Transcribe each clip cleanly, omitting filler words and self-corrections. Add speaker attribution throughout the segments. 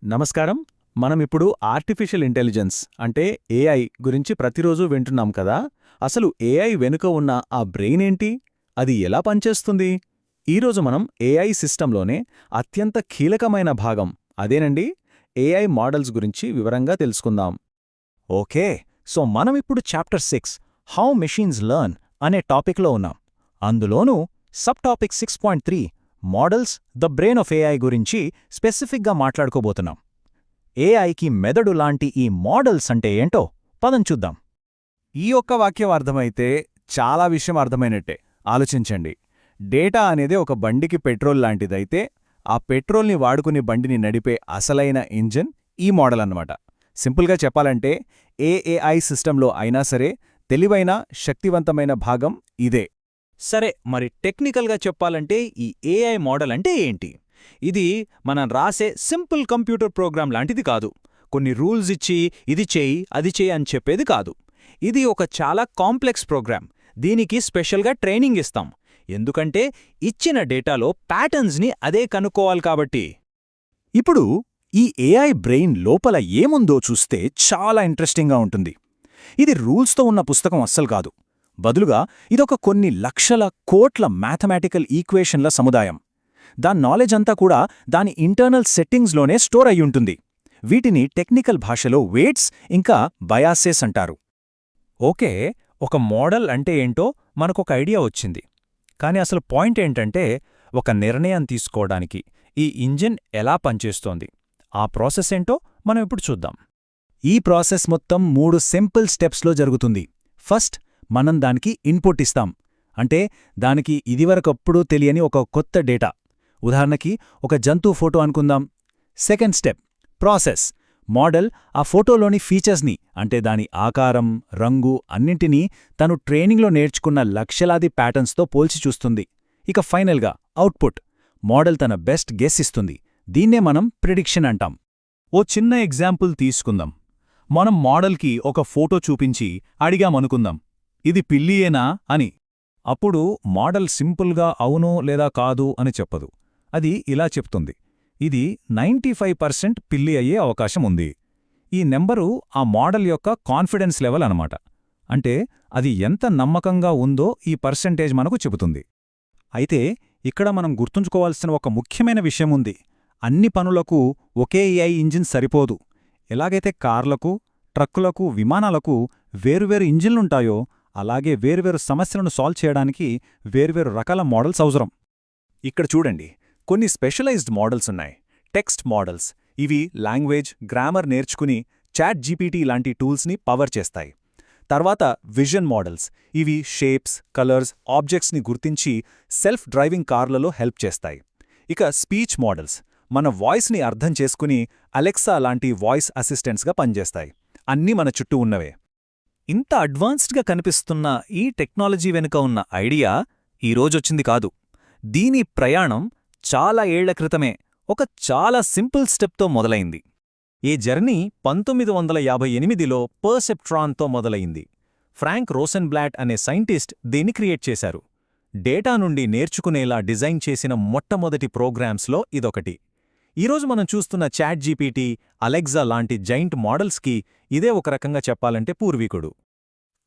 Speaker 1: నమస్కారం. మనమిప్పుడు artificial intelligence అంటే ఏఐ గురించి ప్రతిరోజు వింటున్నాం కదా. అసలు ఏఐ వెనుక ఉన్న ఆ బ్రెయిన్ ఏంటి? అది ఎలా పనిచేస్తుంది? ఈరోజు మనం ఏఐ సిస్టంలోనే అత్యంత కీలకమైన భాగం అదేనండి ఏఐ మోడల్స్ గురించి వివరంగా తెలుసుకుందాం.
Speaker 2: ఓకే, సో మనమిప్పుడు చాప్టర్ 6 హౌ మెషీన్స్ లెర్న్ అనే టాపిక్లో ఉన్నాం. అందులోనూ sub topic 6.3 models the brain of AI గురించి స్పెసిఫిక్గా మాట్లాడుకోబోతున్నాం. ఏఐకి మెదడు లాంటి ఈ మోడల్స్ అంటే ఏంటో పదం చూద్దాం.
Speaker 1: ఈ ఒక్క వాక్యం అర్థమైతే చాలా విషయం అర్థమైనట్టే. ఆలోచించండి. డేటా అనేది ఒక బండికి పెట్రోల్ లాంటిదైతే ఆ పెట్రోల్ని వాడుకుని బండిని నడిపే అసలైన ఇంజిన్ ఈ మోడల్ అన్నమాట. సింపుల్గా చెప్పాలంటే ఏ ఏఐ సిస్టంలో అయినా సరే తెలివైన శక్తివంతమైన భాగం ఇదే.
Speaker 2: సరే, మరి టెక్నికల్గా చెప్పాలంటే ఈ ఏఐ మోడల్ అంటే ఏంటి? ఇది మనం రాసే సింపుల్ కంప్యూటర్ ప్రోగ్రాం లాంటిది కాదు. కొన్ని రూల్స్ ఇచ్చి ఇది చేయి అది చేయి అని చెప్పేది కాదు. ఇది ఒక చాలా కాంప్లెక్స్ ప్రోగ్రాం. దీనికి స్పెషల్గా ట్రైనింగ్ ఇస్తాం. ఎందుకంటే ఇచ్చిన డేటాలో ప్యాటర్న్స్ని అదే కనుక్కోవాలి కాబట్టి.
Speaker 1: ఇప్పుడు ఈ ఏఐ బ్రెయిన్ లోపల ఏముందో చూస్తే చాలా ఇంట్రెస్టింగ్గా ఉంటుంది. ఇది రూల్స్తో ఉన్న పుస్తకం అస్సలు కాదు. బదులుగా ఇదొక కొన్ని లక్షల కోట్ల మ్యాథమెటికల్ ఈక్వేషన్ల సముదాయం. దాని నాలెడ్జ్ అంతా కూడా దాని ఇంటర్నల్ సెట్టింగ్స్లోనే స్టోర్ అయ్యుంటుంది. వీటిని టెక్నికల్ భాషలో వెయిట్స్ ఇంకా బయాసెస్ అంటారు.
Speaker 2: ఓకే, ఒక మోడల్ అంటే ఏంటో మనకొక ఐడియా వచ్చింది. కానీ అసలు పాయింట్ ఏంటంటే ఒక నిర్ణయం తీసుకోవడానికి ఈ ఇంజిన్ ఎలా పనిచేస్తోంది, ఆ ప్రాసెస్ ఏంటో మనం ఇప్పుడు చూద్దాం.
Speaker 1: ఈ ప్రాసెస్ మొత్తం 3 సింపుల్ స్టెప్స్లో జరుగుతుంది. ఫస్ట్, మనం దానికి ఇన్పుట్ ఇస్తాం. అంటే దానికి ఇదివరకప్పుడు తెలియని ఒక కొత్త డేటా, ఉదాహరణకి ఒక జంతువు ఫోటో అనుకుందాం. Second step, process. మోడల్ ఆ ఫోటోలోని ఫీచర్స్ని అంటే దాని ఆకారం, రంగు అన్నింటినీ తను ట్రైనింగ్లో నేర్చుకున్న లక్షలాది ప్యాటర్న్స్తో పోల్చి చూస్తుంది. ఇక ఫైనల్గా అవుట్పుట్. మోడల్ తన బెస్ట్ గెస్ ఇస్తుంది. దీన్నే మనం ప్రిడిక్షన్ అంటాం. ఓ చిన్న ఎగ్జాంపుల్ తీసుకుందాం. మనం మోడల్కి ఒక ఫోటో చూపించి అడిగామనుకుందాం, ఇది పిల్లియేనా అని. అప్పుడు మోడల్ సింపుల్గా అవును లేదా కాదు అని చెప్పదు. అది ఇలా చెప్తుంది, ఇది 95% పిల్లి అయ్యే అవకాశం ఉంది. ఈ నెంబరు ఆ మోడల్ యొక్క కాన్ఫిడెన్స్ లెవెల్ అనమాట. అంటే అది ఎంత నమ్మకంగా ఉందో ఈ పర్సెంటేజ్ మనకు చెబుతుంది. అయితే ఇక్కడ మనం గుర్తుంచుకోవాల్సిన ఒక ముఖ్యమైన విషయం ఉంది. అన్ని పనులకు ఒకే ఏఐ ఇంజిన్ సరిపోదు. ఎలాగైతే కార్లకు, ట్రక్కులకు, విమానాలకు వేరువేరు ఇంజిన్లుంటాయో అలాగే వేర్వేరు సమస్యలను సాల్వ్ చేయడానికి వేర్వేరు రకాల మోడల్స్ అవసరం. ఇక్కడ చూడండి, కొన్ని స్పెషలైజ్డ్ మోడల్స్ ఉన్నాయి. టెక్స్ట్ మోడల్స్, ఇవి లాంగ్వేజ్, గ్రామర్ నేర్చుకుని చాట్ జీపీటీ లాంటి టూల్స్ని పవర్ చేస్తాయి. తర్వాత విజన్ మోడల్స్, ఇవి షేప్స్, కలర్స్, ఆబ్జెక్ట్స్ని గుర్తించి సెల్ఫ్ డ్రైవింగ్ కార్లలో హెల్ప్ చేస్తాయి. ఇక స్పీచ్ మోడల్స్, మన వాయిస్ని అర్థం చేసుకుని అలెక్సా లాంటి వాయిస్ అసిస్టెంట్స్గా పనిచేస్తాయి. అన్నీ మన చుట్టూ ఉన్నవే.
Speaker 2: ఇంత అడ్వాన్స్డ్గా కనిపిస్తున్న ఈ టెక్నాలజీ వెనుక ఉన్న ఐడియా ఈరోజొచ్చింది కాదు. దీని ప్రయాణం చాలా ఏళ్ల క్రితమే ఒక చాలా సింపుల్ స్టెప్తో మొదలైంది. ఈ జర్నీ 1958లో పర్సెప్ట్రాన్తో మొదలైంది. ఫ్రాంక్ రోసెన్బ్లాట్ అనే సైంటిస్ట్ దీన్ని క్రియేట్ చేశారు. డేటా నుండి నేర్చుకునేలా డిజైన్ చేసిన మొట్టమొదటి ప్రోగ్రామ్స్లో ఇదొకటి. ఈరోజు మనం చూస్తున్న చాట్ జీపీటీ, అలెక్సా లాంటి జైంట్ మోడల్స్కి ఇదే ఒక రకంగా చెప్పాలంటే పూర్వీకుడు.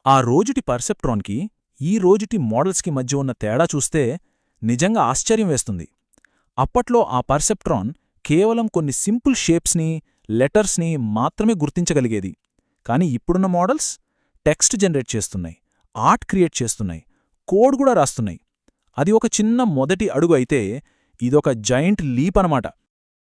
Speaker 1: ఆ రోజుటి పర్సెప్ట్రాన్కి ఈ రోజుటి మోడల్స్కి మధ్య ఉన్న తేడా చూస్తే నిజంగా ఆశ్చర్యం వేస్తుంది. అప్పట్లో ఆ పర్సెప్ట్రాన్ కేవలం కొన్ని సింపుల్ షేప్స్ని, లెటర్స్ని మాత్రమే గుర్తించగలిగేది. కాని ఇప్పుడున్న మోడల్స్ టెక్స్ట్ జనరేట్ చేస్తున్నాయి, ఆర్ట్ క్రియేట్ చేస్తున్నాయి, కోడ్ కూడా రాస్తున్నాయి. అది ఒక చిన్న మొదటి అడుగు అయితే ఇదొక జైంట్ లీప్ అనమాట.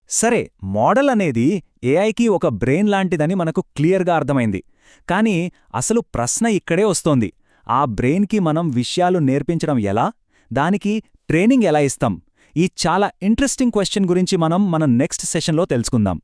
Speaker 1: సరే, మోడల్ అనేది ఏఐకి ఒక బ్రెయిన్ లాంటిదని మనకు క్లియర్గా అర్థమైంది. కానీ అసలు ప్రశ్న ఇక్కడే వస్తోంది. ఆ బ్రెయిన్కి మనం విషయాలు నేర్పించడం ఎలా? దానికి ట్రైనింగ్ ఎలా ఇస్తాం? ఈ చాలా ఇంట్రెస్టింగ్ క్వశ్చన్ గురించి మనం నెక్స్ట్ సెషన్లో తెలుసుకుందాం.